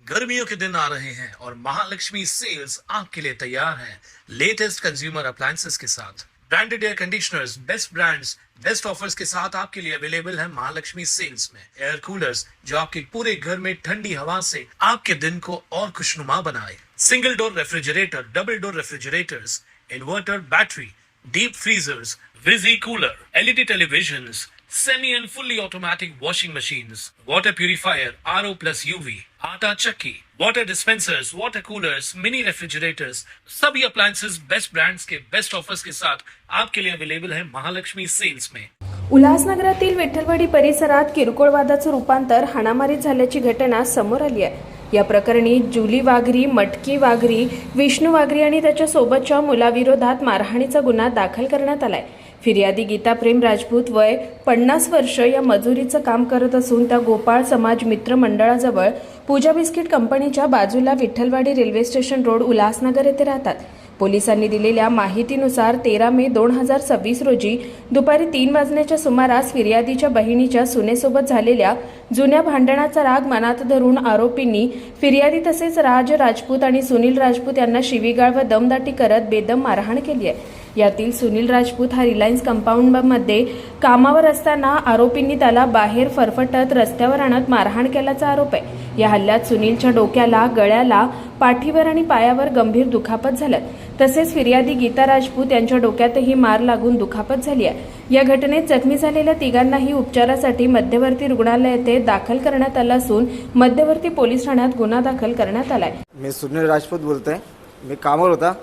गर्मियों के दिन आ रहे हैं और महालक्ष्मी सेल्स आपके लिए तैयार है लेटेस्ट कंज्यूमर अप्लायंसेस के साथ। Branded air conditioners, best brands, best offers के साथ आपके लिए अवेलेबल है महालक्ष्मी सेल्स में। एयर कूलर्स जो आपके पूरे घर में ठंडी हवा से आपके दिन को और खुशनुमा बनाए। Single door refrigerator, double door refrigerators, inverter battery, deep freezers, visi cooler, LED televisions, semi and fully automatic washing machines, water purifier, RO plus UV, आटा चक्की, water dispensers, water coolers, mini refrigerators, सभी appliances best brands के best offers के साथ आपके लिए available है Mahalakshmi sales में। उल्हासनगरातील विठ्ठलवाडी परिसरात किरकोळ वादाचं रूपांतर हाणामारीत झाल्याची घटना समोर आली आहे। या प्रकरणी जुली वाघरी, मटकी वाघरी, विष्णू वाघरी आणि त्याच्या सोबतच्या मुलाविरोधात मारहाणीचा गुन्हा दाखल करण्यात आलाय। फिर्यादी गीता प्रेम राजपूत वय 50 वर्ष या मजुरीचं काम करत असून त्या गोपाळ समाज मित्र मंडळाजवळ पूजा बिस्किट कंपनीच्या बाजूला Vitthalwadi railway station road Ulhasnagar येथे राहतात। पोलिसांनी दिलेल्या माहितीनुसार 13 मे 2026 रोजी दुपारी 3 वाजण्याच्या सुमारास फिर्यादीच्या बहिणीच्या सुनेसोबत झालेल्या जुन्या भांडणाचा राग मनात धरून आरोपींनी फिर्यादी तसेच राज राजपूत आणि सुनील राजपूत यांना शिवीगाळ व दमदाटी करत बेदम मारहाण केली आहे। यातील सुनील राजपूत हा रिलायन्स कंपाऊंडमध्ये कामावर असताना आरोपींनी त्याला बाहेर फरफटत रस्त्यावर आणत मारहाण केल्याचा आरोप आहे। या हल्ल्यात सुनीलच्या डोक्याला, गळ्याला, पाठीवर आणि पायावर गंभीर दुखापत झाल्या। तसेच फिर्यादी गीता राजपूत यांच्या डोक्यातही मार लागून दुखापत झाली आहे। या घटनेत जखमी झालेल्या तिघांनाही उपचारासाठी मध्यवर्ती रुग्णालय येथे दाखल करण्यात आलं असून मध्यवर्ती पोलीस ठाण्यात गुन्हा दाखल करण्यात आलाय। मी सुनील राजपूत बोलतोय। मी कामावर होता,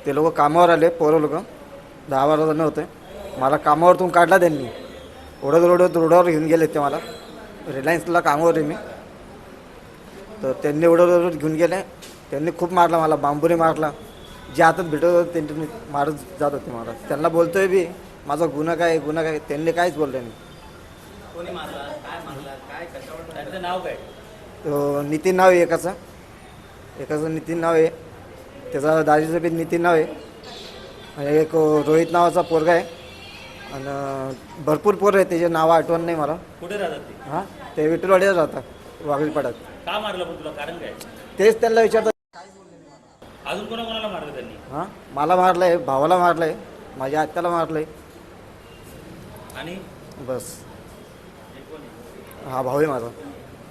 ते लोक कामावर आले, पोरं लोक 10-12 जण होते। मला कामावरतून काढला त्यांनी, ओढत रोडावर घेऊन गेले ते मला। रिलायन्सला कामावर आहे मी, तर त्यांनी ओढत घेऊन गेले। त्यांनी खूप मारला मला, बांबूने मारला, जे हातात भेटत होतं त्यांनी मारत जात होते मला। त्यांना बोलतोय बी माझा गुन्हा काय, त्यांनी काहीच बोलले नाही। कोणी मारला, काय मारला, काय कशावर, त्यांचं नाव काय? नितीन नाव आहे एकाचं नितीन नाव आहे, त्याचा दाजीचं बी नितीन नाव आहे, आणि एक रोहित नावाचा पोरगा आहे, आणि भरपूर पोरं आहे, त्याचे नाव आठवण नाही मला। कुठे राहतात ते? हां, ते विठ्ठलवाडीला राहतात, वाघरीपाड्यात। का मारलं पण तुला, कारण काय? तेच त्यांना विचारतात। अजून कोणाला मारलं त्यांनी? हां, मला मारलं आहे, भावाला मारलं आहे, माझ्या आत्याला मारलं आहे, आणि बस। हा भाऊ आहे माझा।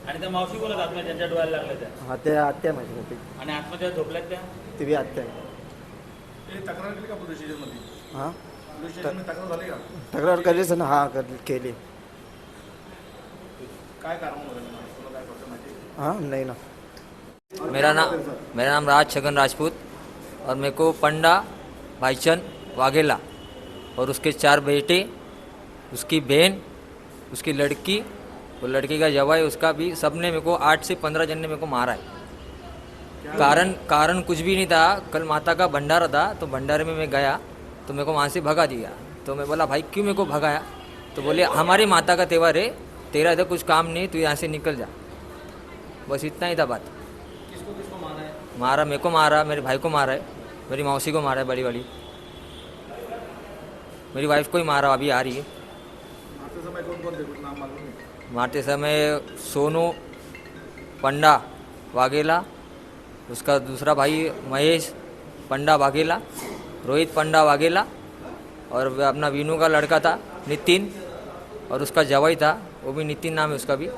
आणि त्या मावशी बोलत आत्मा ज्यांच्या डोळ्याला लागल्या त्या? हां, ते आत्या माझी मोठी, आणि आत्महत्या झोपल्यात त्या? ती बी आत्या आहे। तक्रार केली का पोलीस स्टेशनमध्ये? हां, पोलीस स्टेशनमध्ये तक्रार झाली का? तक्रार करायची ना। हां, केली। काय कारण होतं तुला, काय करतो माहिती? हाँ नहीं ना। मेरा नाम राज छगन राजपूत, और मेरे को पंडा भाईचंद वाघेला और उसके 4 बेटे, उसकी बहन, उसकी लड़की, वो लड़की का जवाई, उसका भी, सबने मेरे को 8 से 15 जन ने मेरे को मारा है। कारण कुछ भी नहीं था। कल माता का भंडारा था, तो भंडारे में मैं गया तो मेरे को वहाँ से भगा दिया। तो मैं बोला भाई क्यों मेरे को भगाया? तो बोले हमारी माता का त्यौहार है, तेरा इधर कुछ काम नहीं, तू यहाँ से निकल जा। बस इतना ही था बात। किसको मारा है? मारा, मेरे को मारा, मेरे भाई को मारा है, मेरी मौसी को मारा है, बड़ी वाली मेरी वाइफ को ही मारा, अभी आ रही है। मारते समय कौन थे, कुछ नाम मालूम नहीं? मारते समय सोनू पंडा वाघेला, उसका दूसरा भाई महेश पंडा वाघेला, रोहित पंडा वाघेला, और अपना वीनू का लड़का था नितिन, और उसका जवाई था, वो भी नितिन नाम है उसका भी,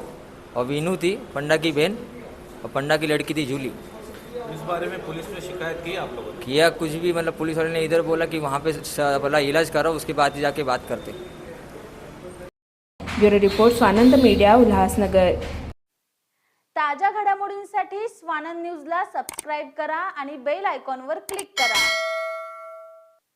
और वीनू थी पंडा की बहन, और पंडा की लड़की थी जूली। इस बारे में पुलिस में शिकायत की आप लोगों ने? किया कुछ भी, मतलब पुलिस वाले ने इधर बोला कि वहाँ पे बोला इलाज करो, उसके बाद ही जाके बात करते। Bureau report, Swanand media, Ulhasnagar. ताज्या घडामोडींसाठी स्वानंद न्यूजला सबस्क्राईब करा आणि बेल आयकॉनवर क्लिक करा।